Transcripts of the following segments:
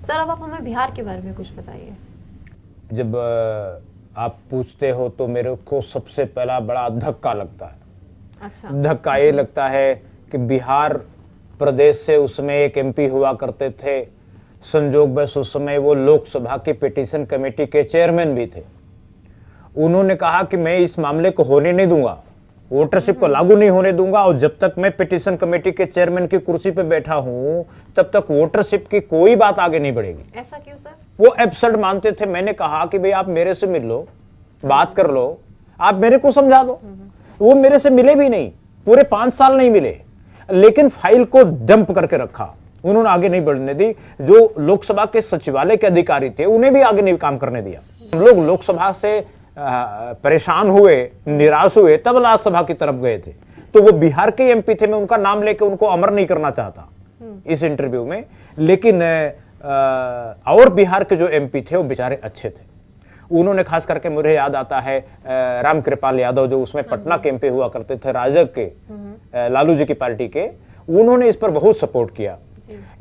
Sir अब आप हमें बिहार के बारे में कुछ बताइए। जब आप पूछते हो तो मेरे को सबसे पहला बड़ा धक्का लगता है। अच्छा। धक्का ये लगता है कि बिहार प्रदेश से उसमें एक एमपी हुआ करते थे, संजोगवश उस समय वो लोकसभा की पिटीशन कमेटी के चेयरमैन भी थे। उन्होंने कहा कि मैं इस मामले को होने नहीं दूंगा, वोटरशिप को लागू नहीं होने दूंगा, और जब तक मैं पिटीशन कमेटी के चेयरमैन की कुर्सी पे बैठा हूं तब तक वोटरशिप की कोई बात आगे नहीं बढ़ेगी। ऐसा क्यों सर? वो एब्सर्ड मानते थे। मैंने कहा कि भाई आप मेरे से मिल लो, बात कर लो, आप मेरे को समझा दो। वो मेरे से मिले भी नहीं, पूरे 5 साल नहीं मिले, लेकिन फाइल को डंप करके रखा, उन्होंने आगे नहीं बढ़ने दी। जो लोकसभा के सचिवालय के अधिकारी थे उन्हें भी आगे नहीं काम करने दिया। हम लोग लोकसभा से परेशान हुए, निराश हुए, तब राज्यसभा की तरफ गए थे। तो वो बिहार के एमपी थे, मैं उनका नाम लेके उनको अमर नहीं करना चाहता इस इंटरव्यू में, लेकिन और बिहार के जो एमपी थे वो बेचारे अच्छे थे। उन्होंने खास करके, मुझे याद आता है रामकृपाल यादव, जो उसमें पटना के एमपी हुआ करते थे, राजग के, लालू जी की पार्टी के, उन्होंने इस पर बहुत सपोर्ट किया।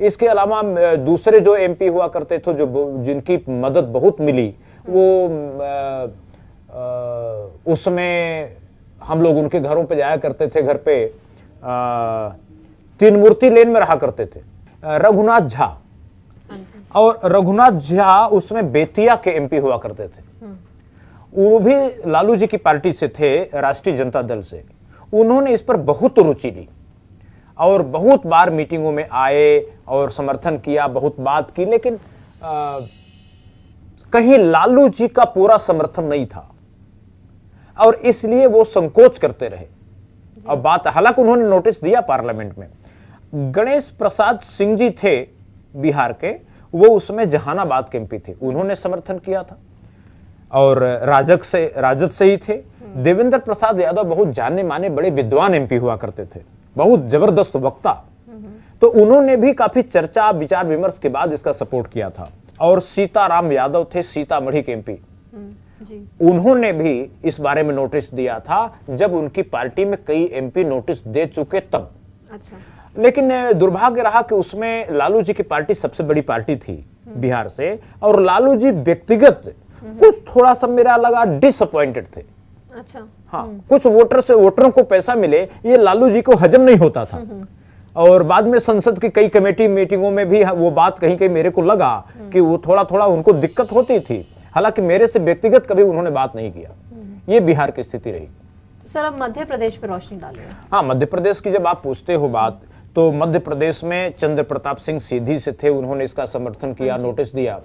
इसके अलावा दूसरे जो एमपी हुआ करते थे, जो जिनकी मदद बहुत मिली, वो उसमें हम लोग उनके घरों पे जाया करते थे। घर पे तीन मूर्ति लेन में रहा करते थे, रघुनाथ झा, और रघुनाथ झा उसमें बेतिया के एमपी हुआ करते थे। वो भी लालू जी की पार्टी से थे, राष्ट्रीय जनता दल से। उन्होंने इस पर बहुत रुचि ली और बहुत बार मीटिंगों में आए और समर्थन किया, बहुत बात की, लेकिन कहीं लालू जी का पूरा समर्थन नहीं था और इसलिए वो संकोच करते रहे। अब बात, हालांकि उन्होंने नोटिस दिया पार्लियामेंट में। गणेश प्रसाद सिंह जी थे बिहार के, वो उसमें जहानाबाद के एमपी थे, उन्होंने समर्थन किया था और राजद से ही थे। देवेंद्र प्रसाद यादव बहुत जाने माने बड़े विद्वान एमपी हुआ करते थे, बहुत जबरदस्त वक्ता, तो उन्होंने भी काफी चर्चा विचार विमर्श के बाद इसका सपोर्ट किया था। और सीताराम यादव थे, सीतामढ़ी के एमपी, उन्होंने भी इस बारे में नोटिस दिया था जब उनकी पार्टी में कई एमपी नोटिस दे चुके तब। अच्छा। लेकिन दुर्भाग्य रहा कि उसमें लालू जी की पार्टी सबसे बड़ी पार्टी थी बिहार से, और लालू जी व्यक्तिगत कुछ थोड़ा सा मेरा लगा डिसअपॉइंटेड थे। अच्छा। हाँ, कुछ वोटरों को पैसा मिले, ये लालू जी को हजम नहीं होता था। और बाद में संसद की कई कमेटी मीटिंगों में भी वो बात कहीं कहीं मेरे को लगा कि वो थोड़ा थोड़ा उनको दिक्कत होती थी, हालांकि मेरे से व्यक्तिगत कभी उन्होंने बात नहीं किया। ये बिहार की स्थिति रही। तो सर अब मध्य प्रदेश पर रोशनी डालिए। हाँ, मध्य प्रदेश की जब आप पूछते हो बात, तो मध्य प्रदेश में चंद्र प्रताप सिंह सीधी से थे, उन्होंने इसका समर्थन किया, नोटिस दिया।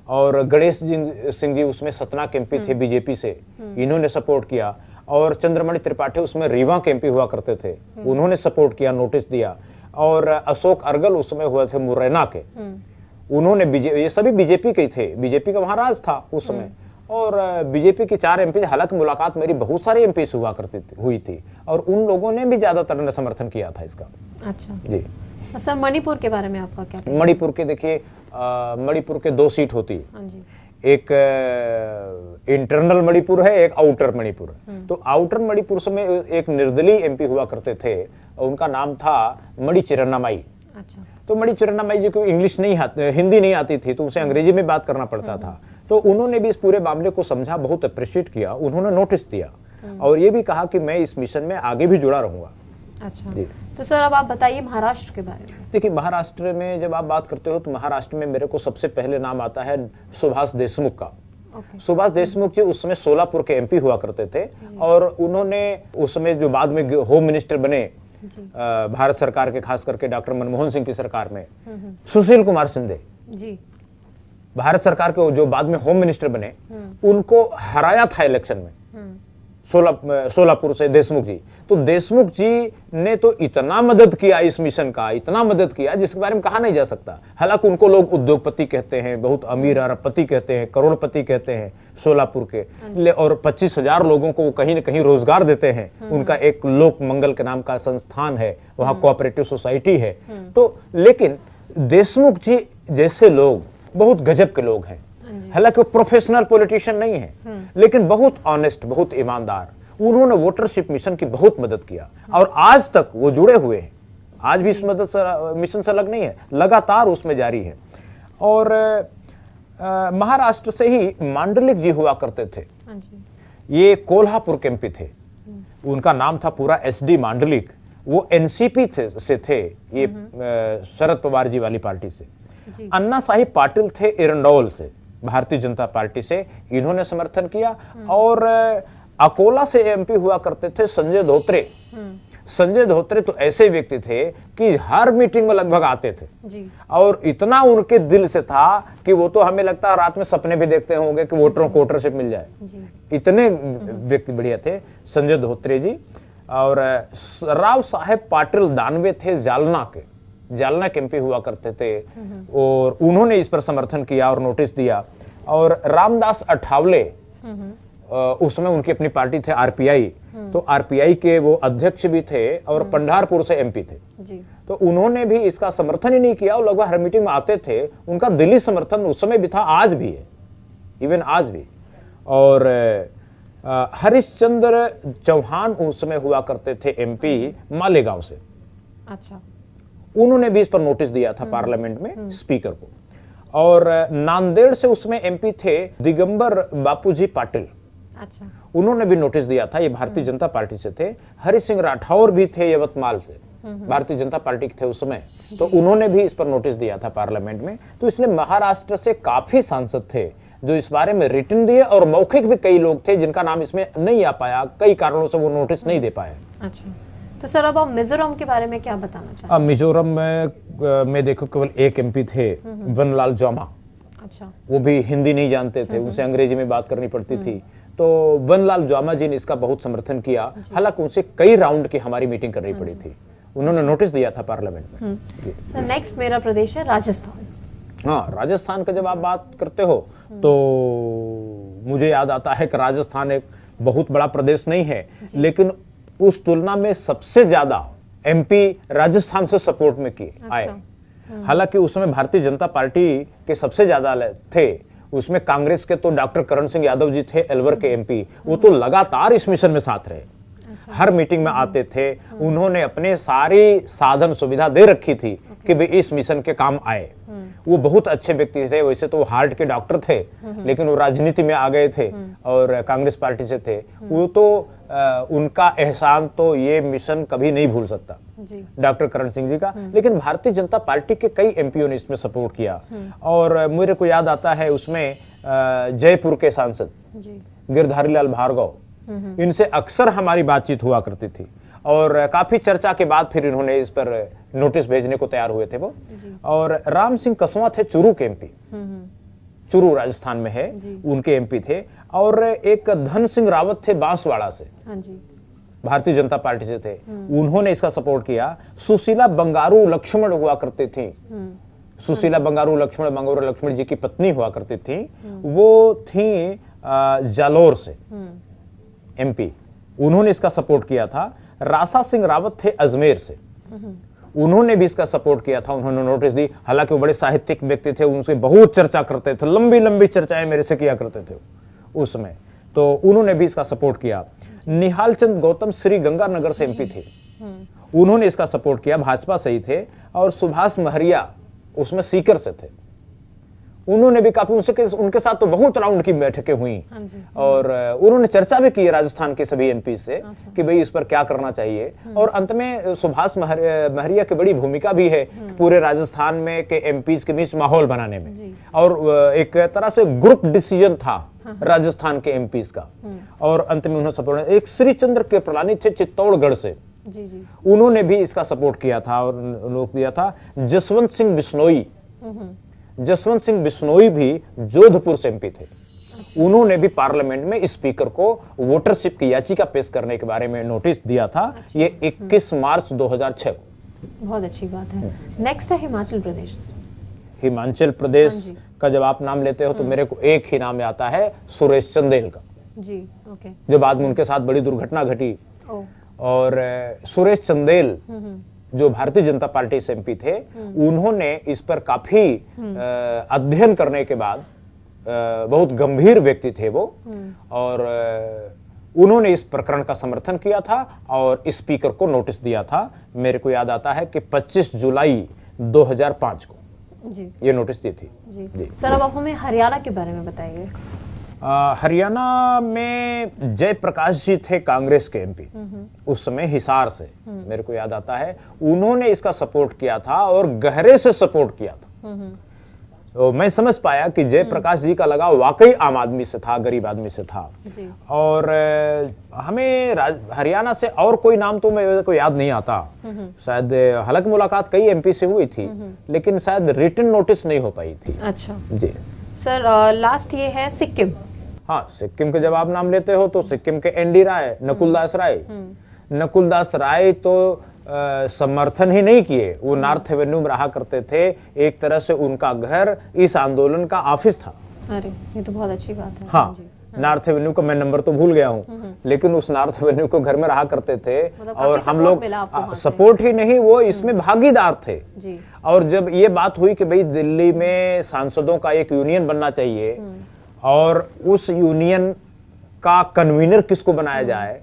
और गणेश सिंह जी उसमें सतना के एमपी थे बीजेपी से, इन्होंने सपोर्ट किया। और चंद्रमणि त्रिपाठी उसमें रीवा के एमपी हुआ करते थे, उन्होंने सपोर्ट किया, नोटिस दिया। और अशोक अर्गल उसमें हुए थे मुरैना के, उन्होंने ये सभी बीजेपी के थे, बीजेपी का वहां राज था उस समय। और बीजेपी की 4 एमपी, हालांकि मुलाकात मेरी बहुत सारे एमपी से हुई थी और उन लोगों ने भी ज्यादातर ने समर्थन किया था इसका। अच्छा जी। सर मणिपुर के बारे में आपका क्या कहना है? मणिपुर के देखिए, मणिपुर के 2 सीट होती है। हाँ जी। एक इंटरनल मणिपुर है, एक आउटर मणिपुर है। तो आउटर मणिपुर में एक निर्दलीय एमपी हुआ करते थे, उनका नाम था मणि चिरन्नामाई। अच्छा। तो मणि चिरन्नामाई जी को इंग्लिश नहीं हिंदी नहीं आती थी, तो उसे अंग्रेजी में बात करना पड़ता था। तो उन्होंने भी इस पूरे मामले को समझा, बहुत अप्रिशिएट किया, उन्होंने नोटिस दिया और ये भी कहा कि मैं इस मिशन में आगे भी जुड़ा रहूंगा। अच्छा। तो सर अब आप बताइए महाराष्ट्र के बारे में। देखिए, महाराष्ट्र में जब आप बात करते हो तो महाराष्ट्र में मेरे को सबसे पहले नाम आता है सुभाष देशमुख का। सुभाष देशमुख जी उस समय सोलापुर के एमपी हुआ करते थे और उन्होंने उस समय जो बाद में होम मिनिस्टर बने भारत सरकार के, खास करके डॉक्टर मनमोहन सिंह की सरकार में, सुशील कुमार शिंदे जी, भारत सरकार के जो बाद में होम मिनिस्टर बने, उनको हराया था इलेक्शन में सोलापुर से देशमुख जी। तो देशमुख जी ने तो इतना मदद किया इस मिशन का, इतना मदद किया जिसके बारे में कहा नहीं जा सकता। हालांकि उनको लोग उद्योगपति कहते हैं, बहुत अमीर अरबपति कहते हैं, करोड़पति कहते हैं सोलापुर के, और 25,000 लोगों को वो कहीं न कहीं रोजगार देते हैं। उनका एक लोक मंगल के नाम का संस्थान है, वहां कोऑपरेटिव सोसाइटी है। तो लेकिन देशमुख जी जैसे लोग बहुत गजब के लोग हैं। हालांकि वो प्रोफेशनल पॉलिटिशियन नहीं है, लेकिन बहुत ऑनेस्ट, बहुत ईमानदार। उन्होंने वोटरशिप मिशन की बहुत मदद किया और आज तक वो जुड़े हुए हैं, आज भी इस मदद से मिशन से अलग नहीं है, लगातार उसमें जारी है। और महाराष्ट्र से ही मांडलिक जी हुआ करते थे। हाँ जी। ये कोल्हापुर के एमपी थे। उनका नाम था पूरा SD मांडलिक। वो एनसीपी से थे, ये शरद पवार जी वाली पार्टी से। जी। अन्ना साहिब पाटिल थे एरंडौल से, भारतीय जनता पार्टी से, इन्होंने समर्थन किया। और अकोला से एमपी हुआ करते थे संजय धोत्रे। संजय धोत्रे तो ऐसे व्यक्ति थे कि हर मीटिंग में लगभग आते थे जी। और इतना उनके दिल से था कि वो तो हमें लगता है रात में सपने भी देखते होंगे कि वोटरों को वोटरशिप मिल जाए जी। इतने व्यक्ति बढ़िया थे संजय धोत्रे जी। और राव साहेब पाटिल दानवे थे जालना के एमपी हुआ करते थे और उन्होंने इस पर समर्थन किया और नोटिस दिया। और रामदास अठावले उस समय उनकी अपनी पार्टी थे आरपीआई, तो आरपीआई के वो अध्यक्ष भी थे और पंढारपुर से एमपी थे जी। तो उन्होंने भी इसका समर्थन ही नहीं किया और लगभग हर मीटिंग में आते थे। उनका दिली समर्थन उस समय भी था, आज भी है, इवन आज भी। और हरिश्चंद्र चौहान उस समय हुआ करते थे एमपी मालेगांव से। अच्छा। उन्होंने भी इस पर नोटिस दिया था पार्लियामेंट में स्पीकर को। और नांदेड़ से उसमें एमपी थे दिगंबर बापूजी पाटिल। अच्छा। उन्होंने भी नोटिस दिया था, ये भारतीय जनता पार्टी से थे। हरि सिंह राठौर भी थे यवतमाल से, भारतीय जनता पार्टी के थे उस समय, तो उन्होंने भी इस पर नोटिस दिया था पार्लियामेंट में। तो इसलिए महाराष्ट्र से काफी सांसद थे जो इस बारे में रिटन दिए और मौखिक भी कई लोग थे जिनका नाम इसमें नहीं आ पाया, कई कारणों से वो नोटिस नहीं दे पाए। अच्छा, तो सर अब आप मिजोरम के बारे में क्या बताना चाहेंगे? मिजोरम में देखो केवल एक एमपी थे, वनलाल जोमा। अच्छा। वो भी हिंदी नहीं जानते थे, उनसे अंग्रेजी में बात करनी पड़ती थी। तो वनलाल जोमा जी ने इसका बहुत समर्थन किया, हालांकि उनसे कई राउंड की हमारी मीटिंग करनी पड़ी थी। उन्होंने नोटिस दिया था पार्लियामेंट में। सर नेक्स्ट मेरा प्रदेश है राजस्थान। हाँ, राजस्थान का जब आप बात करते हो तो मुझे याद आता है कि राजस्थान एक बहुत बड़ा प्रदेश नहीं है, लेकिन उस तुलना में सबसे ज्यादा एमपी राजस्थान से सपोर्ट में किए आए। हालांकि उस समय भारतीय जनता पार्टी के सबसे ज्यादा थे, उसमें कांग्रेस के तो डॉक्टर करण सिंह यादव जी थे अलवर के एमपी, वो तो लगातार इस मिशन में साथ रहे। हर मीटिंग में आते थे, उन्होंने अपने सारी साधन सुविधा दे रखी थी कि वे इस मिशन के काम आए। वो बहुत अच्छे व्यक्ति थे, वैसे तो वो हार्ट के डॉक्टर थे, लेकिन वो राजनीति में आ गए थे और कांग्रेस पार्टी से थे। वो तो उनका एहसान तो ये मिशन कभी नहीं भूल सकता डॉक्टर करण सिंह जी का। लेकिन भारतीय जनता पार्टी के कई एमपीओ ने इसमें सपोर्ट किया। और मेरे को याद आता है उसमें जयपुर के सांसद गिरधारी लाल भार्गव, इनसे अक्सर हमारी बातचीत हुआ करती थी और काफी चर्चा के बाद फिर इन्होंने इस पर नोटिस भेजने को तैयार हुए थे वो। और राम सिंह कसवा थे चुरू के एमपी, चुरू राजस्थान में है, उनके एमपी थे। और एक धन सिंह रावत थे बांसवाड़ा से, भारतीय जनता पार्टी से थे, उन्होंने इसका सपोर्ट किया। सुशीला बंगारू लक्ष्मण हुआ करती थी, सुशीला बंगारू लक्ष्मण जी की पत्नी हुआ करती थी, वो थी जालोर से एमपी, उन्होंने इसका सपोर्ट किया था। रासा सिंह रावत थे अजमेर से, उन्होंने भी इसका सपोर्ट किया था, उन्होंने नोटिस दी। हालांकि वो बड़े साहित्यिक व्यक्ति थे, उनसे बहुत चर्चा करते थे, लंबी लंबी चर्चाएं मेरे से किया करते थे उस समय, तो उन्होंने भी इसका सपोर्ट किया। निहाल चंद गौतम श्री गंगानगर से एमपी थे, उन्होंने इसका सपोर्ट किया, भाजपा से ही थे। और सुभाष महरिया उसमें सीकर से थे, उन्होंने भी काफी उनके साथ तो बहुत राउंड की बैठकें हुई और उन्होंने चर्चा भी की राजस्थान के सभी एमपी से कि भाई इस पर क्या करना चाहिए। और अंत में सुभाष महरिया की बड़ी भूमिका भी है पूरे राजस्थान में के एमपीज के बीच माहौल बनाने में, और एक तरह से ग्रुप डिसीजन था राजस्थान के एमपीज का। और अंत में उन्होंने सपोर्ट, एक श्री चंद्र के प्रलानी थे चित्तौड़गढ़ से, उन्होंने भी इसका सपोर्ट किया था और लोग दिया था। जसवंत सिंह बिश्नोई भी जोधपुर से एमपी थे, उन्होंने भी पार्लियामेंट में स्पीकर को वोटरशिप की याचिका पेश करने के बारे में नोटिस दिया था। ये 21 मार्च 2006 को। बहुत अच्छी बात है। नेक्स्ट है हिमाचल प्रदेश। हिमाचल प्रदेश का जब आप नाम लेते हो तो मेरे को एक ही नाम आता है, सुरेश चंदेल का जी। ओके। जो बाद में उनके साथ बड़ी दुर्घटना घटी। और सुरेश चंदेल जो भारतीय जनता पार्टी से एमपी थे, उन्होंने इस पर काफी अध्ययन करने के बाद, बहुत गंभीर व्यक्ति थे वो, और उन्होंने इस प्रकरण का समर्थन किया था और स्पीकर को नोटिस दिया था। मेरे को याद आता है कि 25 जुलाई 2005 को जी ये नोटिस दी थी। जी सर, अब आप हमें हरियाणा के बारे में बताइए। हरियाणा में जयप्रकाश जी थे कांग्रेस के एमपी, उस समय हिसार से, मेरे को याद आता है। उन्होंने इसका सपोर्ट किया था और गहरे से सपोर्ट किया था। तो मैं समझ पाया कि जयप्रकाश जी का लगाव वाकई आम आदमी से था, गरीब आदमी से था। जी। और हमें हरियाणा से और कोई नाम तो मेरे को याद नहीं आता। शायद हालांकि मुलाकात कई एमपी से हुई थी, लेकिन शायद रिटन नोटिस नहीं हो पाई थी। अच्छा जी सर, लास्ट ये है सिक्किम। हाँ, सिक्किम के जब आप नाम लेते हो तो सिक्किम के एनडी राय, नकुलदास राय। नकुलदास राय तो समर्थन ही नहीं किए, वो नॉर्थ एवेन्यू में रहा करते थे। एक तरह से उनका घर इस आंदोलन का ऑफिस था। अरे ये तो बहुत अच्छी बात है। हाँ, नॉर्थ एवेन्यू का मैं नंबर तो भूल गया हूँ, लेकिन उस नॉर्थ एवेन्यू को घर में रहा करते थे। और हम लोग सपोर्ट ही नहीं, वो इसमें भागीदार थे। जी। और जब ये बात हुई कि भाई दिल्ली में सांसदों का एक यूनियन बनना चाहिए और उस यूनियन का कन्वीनर किसको बनाया जाए,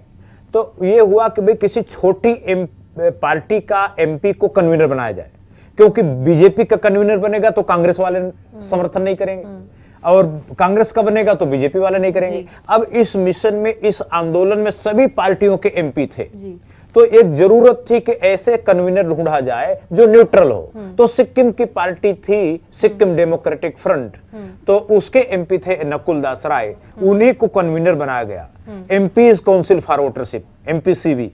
तो ये हुआ कि भाई किसी छोटी पार्टी का एमपी को कन्वीनर बनाया जाए, क्योंकि बीजेपी का कन्वीनर बनेगा तो कांग्रेस वाले समर्थन नहीं करेंगे, और कांग्रेस का बनेगा तो बीजेपी वाले नहीं करेंगे। अब इस मिशन में, इस आंदोलन में सभी पार्टियों के एमपी थे। तो एक जरूरत थी कि ऐसे कन्वीनर ढूंढा जाए जो न्यूट्रल हो। तो सिक्किम की पार्टी थी सिक्किम डेमोक्रेटिक फ्रंट, तो उसके एमपी थे नकुलदास राय, उन्हीं को कन्वीनर बनाया गया। एमपीज काउंसिल फॉर वोटरशिप, एमपीसीवी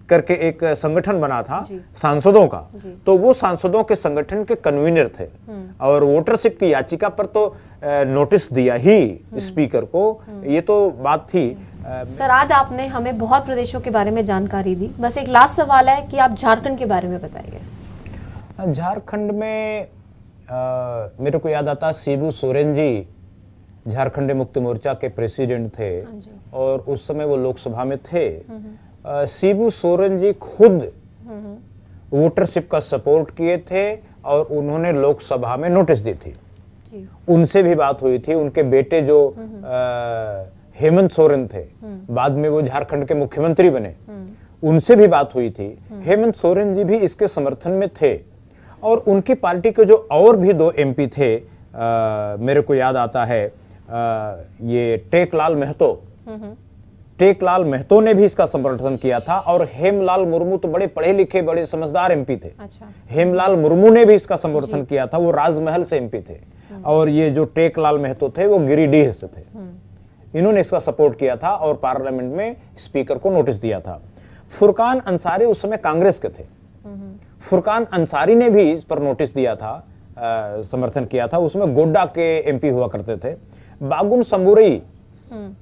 करके एक संगठन बना था सांसदों का। तो वो सांसदों के संगठन के कन्वीनर थे, और वोटरशिप की याचिका पर तो नोटिस दिया ही स्पीकर को। ये तो बात थी। सर, आज आपने हमें बहुत प्रदेशों के बारे में जानकारी दी। बस एक लास्ट सवाल है कि आप झारखंड के बारे में बताइए। झारखंड में मेरे को याद आता, शिबू सोरेन जी झारखंड मुक्ति मोर्चा के प्रेसिडेंट थे, और उस समय वो लोकसभा में थे। शिबू सोरेन जी खुद वोटरशिप का सपोर्ट किए थे, और उन्होंने लोकसभा में नोटिस दी थी। उनसे भी बात हुई थी। उनके बेटे जो हेमंत सोरेन थे, बाद में वो झारखंड के मुख्यमंत्री बने, उनसे भी बात हुई थी। हेमंत सोरेन जी भी इसके समर्थन में थे, और उनकी पार्टी के जो और भी 2 एमपी थे, मेरे को याद आता है ये टेकलाल महतो ने भी इसका समर्थन किया था। और हेमलाल मुर्मू तो बड़े पढ़े लिखे, बड़े समझदार एमपी थे। अच्छा। हेमलाल मुर्मू ने भी इसका समर्थन किया था, वो राजमहल से एमपी थे। और ये जो टेकलाल महतो थे वो गिरिडीह से थे। इन्होंने इसका सपोर्ट किया था और पार्लियामेंट में स्पीकर को नोटिस दिया था। फुरकान अंसारी उस समय कांग्रेस के थे। फुरकान अंसारी ने भी इस पर नोटिस दिया था, समर्थन किया था। उसमें गोड्डा के एमपी हुआ करते थे। बागुन संबुरई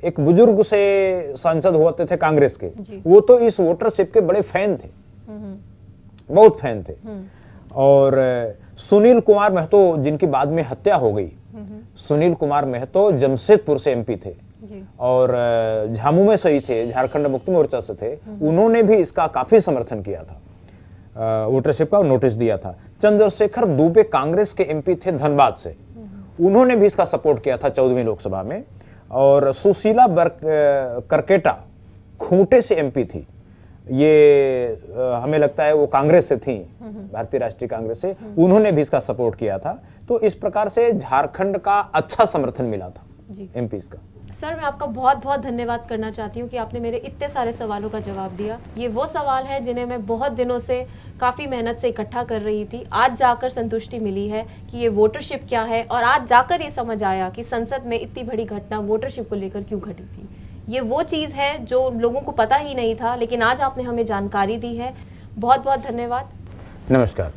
एक बुजुर्ग से सांसद होते थे कांग्रेस के, वो तो इस वोटरशिप के बड़े फैन थे, बहुत फैन थे। और सुनील कुमार महतो, जिनकी बाद में हत्या हो गई, सुनील कुमार महतो जमशेदपुर से एमपी थे, और झामू में सही थे, झारखंड मुक्ति मोर्चा से थे। उन्होंने भी इसका काफी समर्थन किया था, वोटरशिप का नोटिस दिया था। चंद्रशेखर दुबे कांग्रेस के एमपी थे धनबाद से, उन्होंने भी इसका सपोर्ट किया था 14वीं लोकसभा में। और सुशीला करकेटा खूंटे से एमपी थी, ये हमें लगता है वो कांग्रेस से थी, भारतीय राष्ट्रीय कांग्रेस से, उन्होंने भी इसका सपोर्ट किया था। तो इस प्रकार से झारखंड का अच्छा समर्थन मिला था एमपी का। सर, मैं आपका बहुत बहुत धन्यवाद करना चाहती हूँ कि आपने मेरे इतने सारे सवालों का जवाब दिया। ये वो सवाल है जिन्हें मैं बहुत दिनों से काफ़ी मेहनत से इकट्ठा कर रही थी। आज जाकर संतुष्टि मिली है कि ये वोटरशिप क्या है, और आज जाकर ये समझ आया कि संसद में इतनी बड़ी घटना वोटरशिप को लेकर क्यों घटी थी। ये वो चीज़ है जो लोगों को पता ही नहीं था, लेकिन आज आपने हमें जानकारी दी है। बहुत बहुत धन्यवाद। नमस्कार।